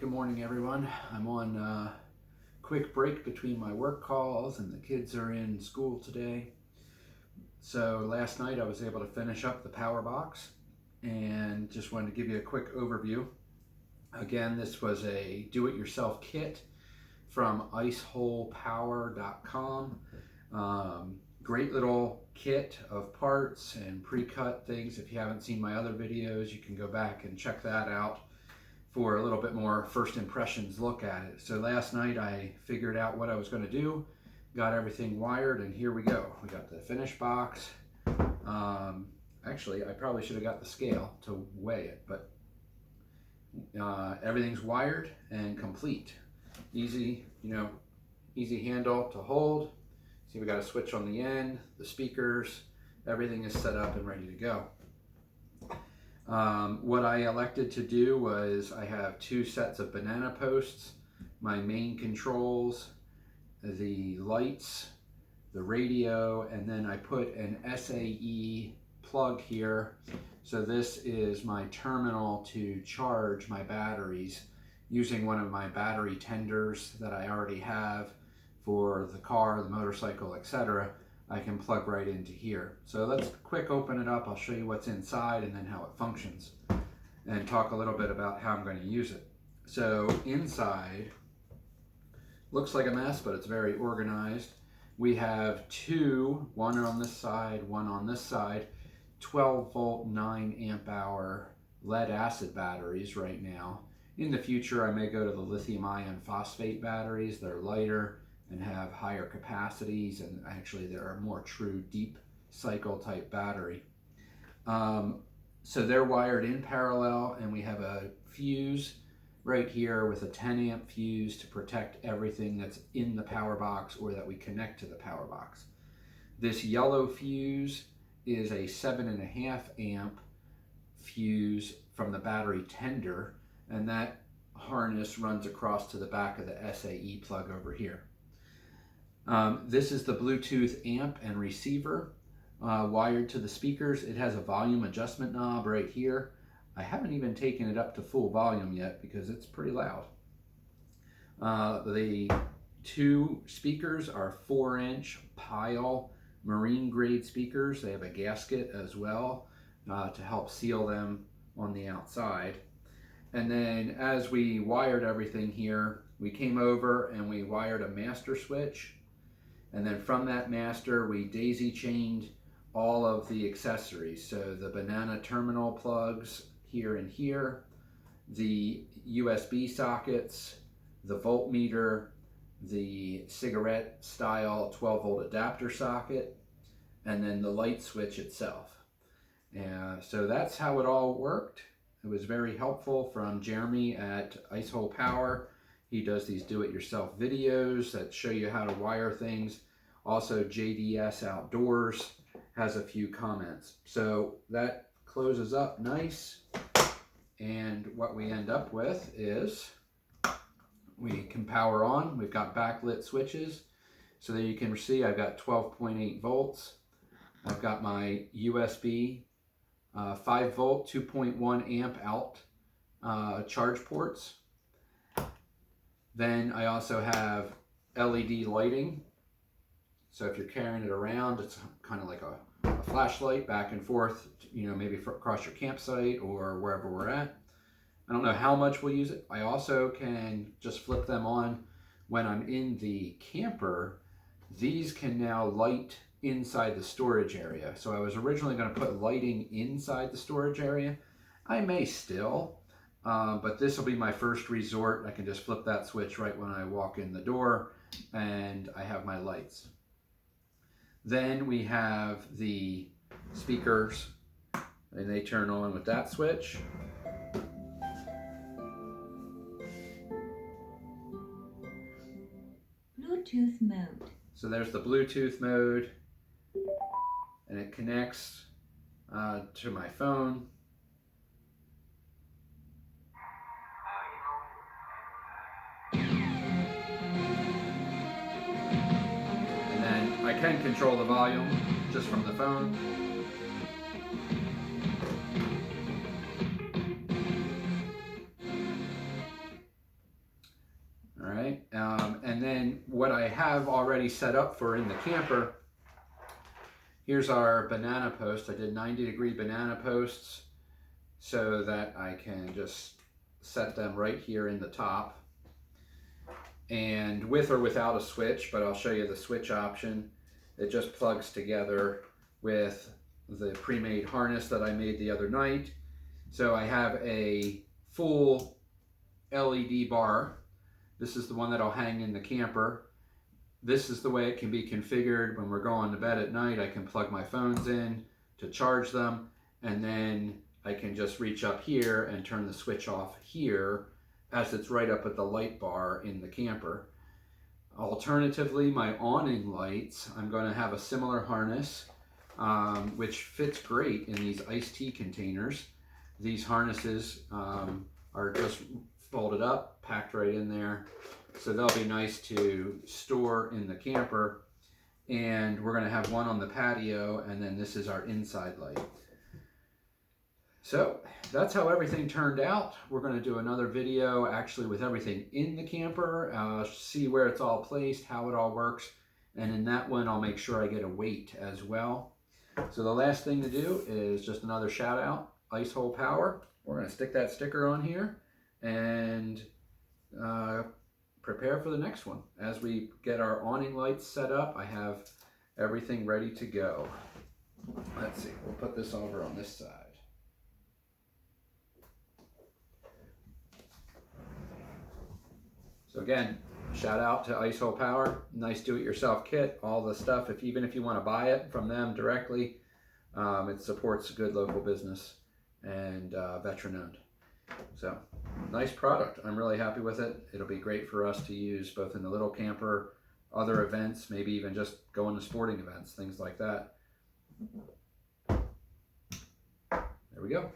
Good morning, everyone. I'm on a quick break between my work calls, and the kids are in school today. So last night I was able to finish up the power box and just wanted to give you a quick overview. Again, this was a do-it-yourself kit from iceholepower.com. Great little kit of parts and pre-cut things. If you haven't seen my other videos, you can go back and check that out for a little bit more first impressions look at it. So last night I figured out what I was going to do, got everything wired, and here we go. We got the finished box. Actually, I probably should have got the scale to weigh it, but everything's wired and complete. Easy, easy handle to hold. See, we got a switch on the end, the speakers, everything is set up and ready to go. What I elected to do was I have two sets of banana posts, my main controls, the lights, the radio, and then I put an SAE plug here. So this is my terminal to charge my batteries using one of my battery tenders that I already have for the car, the motorcycle, etc. I can plug right into here. So let's quick open it up. I'll show you what's inside and then how it functions, and talk a little bit about how I'm going to use it. So inside looks like a mess, but it's very organized. We have two, one on this side, one on this side, 12 volt, 9 amp hour lead acid batteries right now. In the future, I may go to the lithium ion phosphate batteries. They're lighter and have higher capacities, and actually they're a more true deep cycle type battery. So they're wired in parallel, and we have a fuse right here with a 10 amp fuse to protect everything that's in the power box or that we connect to the power box. This yellow fuse is a 7.5 amp fuse from the battery tender, and that harness runs across to the back of the SAE plug over here. This is the Bluetooth amp and receiver wired to the speakers. It has a volume adjustment knob right here. I haven't even taken it up to full volume yet because it's pretty loud. The two speakers are 4-inch pile marine grade speakers. They have a gasket as well to help seal them on the outside. And then as we wired everything here, we came over and we wired a master switch. And then from that master, we daisy chained all of the accessories. So the banana terminal plugs here and here, the USB sockets, the voltmeter, the cigarette style 12 volt adapter socket, and then the light switch itself. So that's how it all worked. It was very helpful from Jeremy at Icehole Power. He does these do-it-yourself videos that show you how to wire things. Also, JDS Outdoors has a few comments. So that closes up nice. And what we end up with is we can power on. We've got backlit switches. So that you can see I've got 12.8 volts. I've got my USB 5 volt, 2.1 amp out charge ports. Then I also have LED lighting. So if you're carrying it around, it's kind of like a flashlight back and forth, maybe across your campsite or wherever we're at. I don't know how much we'll use it. I also can just flip them on when I'm in the camper. These can now light inside the storage area. So I was originally going to put lighting inside the storage area. I may still, but this will be my first resort. I can just flip that switch right when I walk in the door, and I have my lights. Then we have the speakers, and they turn on with that switch. Bluetooth mode. So there's the Bluetooth mode, and it connects to my phone. And then I can control the volume just from the phone. have already set up for in the camper. Here's our banana post. I did 90-degree banana posts so that I can just set them right here in the top. And with or without a switch, but I'll show you the switch option. It just plugs together with the pre-made harness that I made the other night. So I have a full LED bar. This is the one that I'll hang in the camper. This is the way it can be configured. When we're going to bed at night, I can plug my phones in to charge them, and then I can just reach up here and turn the switch off here, as it's right up at the light bar in the camper. Alternatively, my awning lights, I'm going to have a similar harness, which fits great in these iced tea containers. These harnesses are just folded up, packed right in there. So they'll be nice to store in the camper. And we're going to have one on the patio, and then this is our inside light. So that's how everything turned out. We're going to do another video actually with everything in the camper, see where it's all placed, how it all works. And in that one, I'll make sure I get a weight as well. So the last thing to do is just another shout out, Ice Hole Power. We're going to stick that sticker on here and prepare for the next one. As we get our awning lights set up, I have everything ready to go. Let's see, we'll put this over on this side. So again, shout out to Ice Hole Power, nice do-it-yourself kit, all the stuff, even if you want to buy it from them directly, it supports a good local business and veteran-owned. So, nice product. I'm really happy with it. It'll be great for us to use both in the little camper, other events, maybe even just going to sporting events, things like that. There we go.